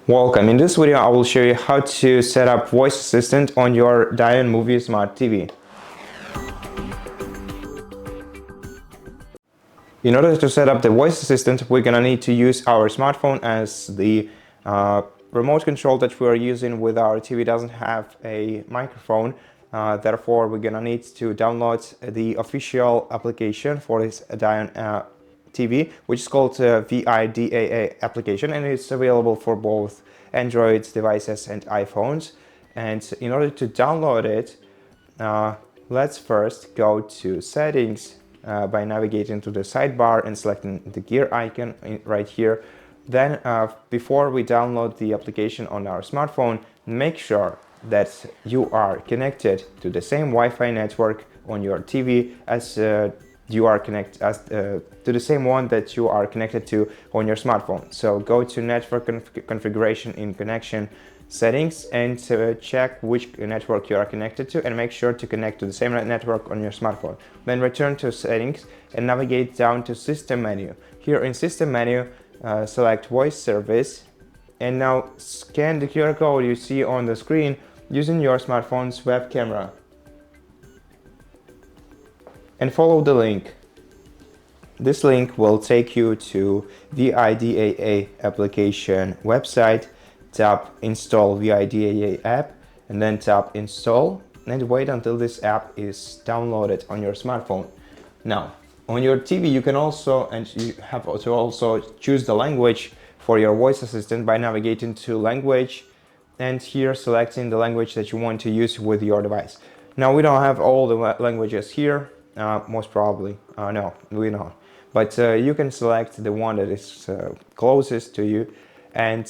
Welcome. In this video, I will show you how to set up voice assistant on your DYON Movie Smart TV. In order to set up the voice assistant, we're gonna need to use our smartphone, as the remote control that we are using with our TV doesn't have a microphone. Therefore, we're gonna need to download the official application for this DYON TV, which is called VIDAA application, and it's available for both Android devices and iPhones. And in order to download it, let's first go to settings by navigating to the sidebar and selecting the gear icon right here. Then before we download the application on our smartphone, make sure that you are connected to the same Wi-Fi network on your TV as you are connected to the same one that you are connected to on your smartphone. So go to network configuration in connection settings and check which network you are connected to, and make sure to connect to the same network on your smartphone. Then return to settings and navigate down to system menu. Here in system menu, select voice service, and now scan the QR code you see on the screen using your smartphone's web camera. And follow the link. This link will take you to the VIDAA application website. Tap install VIDAA app and then tap install, and wait until this app is downloaded on your smartphone. Now on your TV you can also, and you have to also choose the language for your voice assistant by navigating to language and here selecting the language that you want to use with your device. Now we don't have all the languages here. Most probably, no, we don't. But you can select the one that is closest to you, and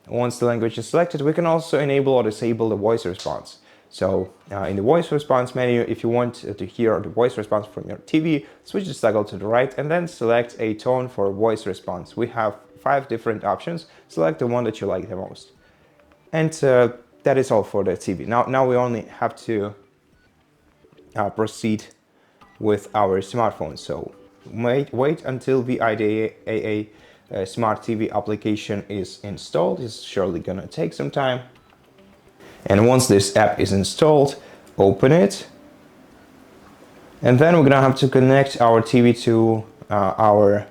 once the language is selected, we can also enable or disable the voice response. So in the voice response menu, if you want to hear the voice response from your TV, switch the toggle to the right and then select a tone for voice response. We have 5 different options. Select the one that you like the most. And that is all for the TV. Now we only have to proceed with our smartphone. So wait until the VIDAA Smart TV application is installed. It's surely gonna take some time. And once this app is installed, open it. And then we're gonna have to connect our TV to our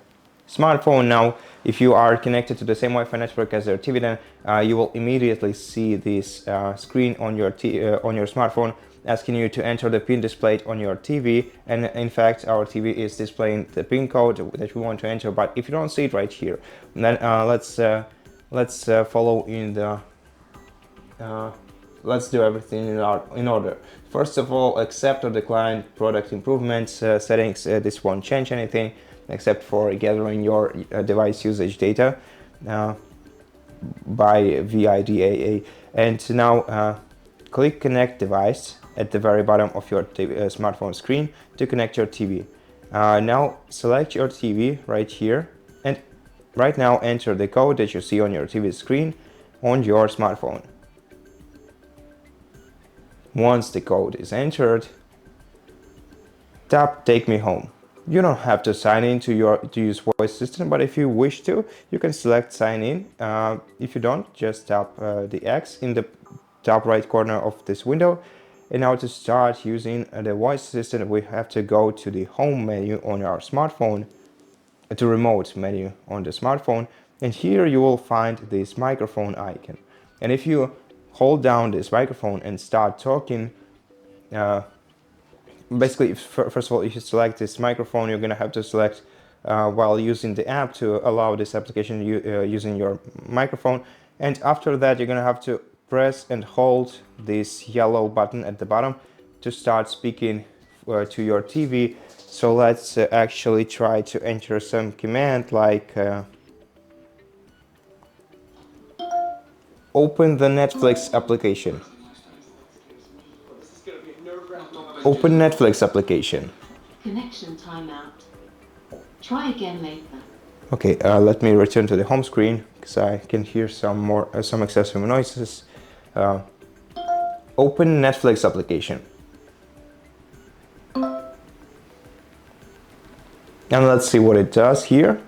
smartphone. Now, if you are connected to the same Wi-Fi network as your TV, then you will immediately see this screen on your smartphone asking you to enter the pin displayed on your TV. And in fact, our TV is displaying the pin code that we want to enter. But if you don't see it right here, then let's follow in the let's do everything in order. First of all, accept or decline product improvements settings. This won't change anything except for gathering your device usage data by VIDAA. And now click connect device at the very bottom of your smartphone screen to connect your TV. Now select your TV right here, and right now enter the code that you see on your TV screen on your smartphone. Once the code is entered, tap Take Me Home. You don't have to sign in to use voice assistant, but if you wish to, you can select sign in. If you don't, just tap the X in the top right corner of this window. And now to start using the voice assistant, we have to go to the home menu on our smartphone, to remote menu on the smartphone, and here you will find this microphone icon. And if you hold down this microphone and start talking, basically, first of all, if you select this microphone, you're gonna have to select while using the app to allow this application using your microphone. And after that, you're gonna have to press and hold this yellow button at the bottom to start speaking to your TV. So let's actually try to enter some command like open the Netflix application. Open Netflix application. Connection timeout. Try again later. Okay, let me return to the home screen because I can hear some excessive noises. Open Netflix application. And let's see what it does here.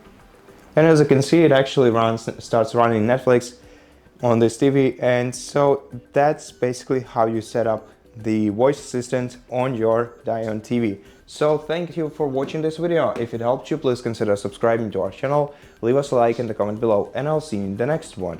And as you can see, it actually starts running Netflix. on this TV. And so that's basically how you set up the voice assistant on your DYON TV. So thank you for watching this video. If it helped you, please consider subscribing to our channel, leave us a like in the comment below, and I'll see you in the next one.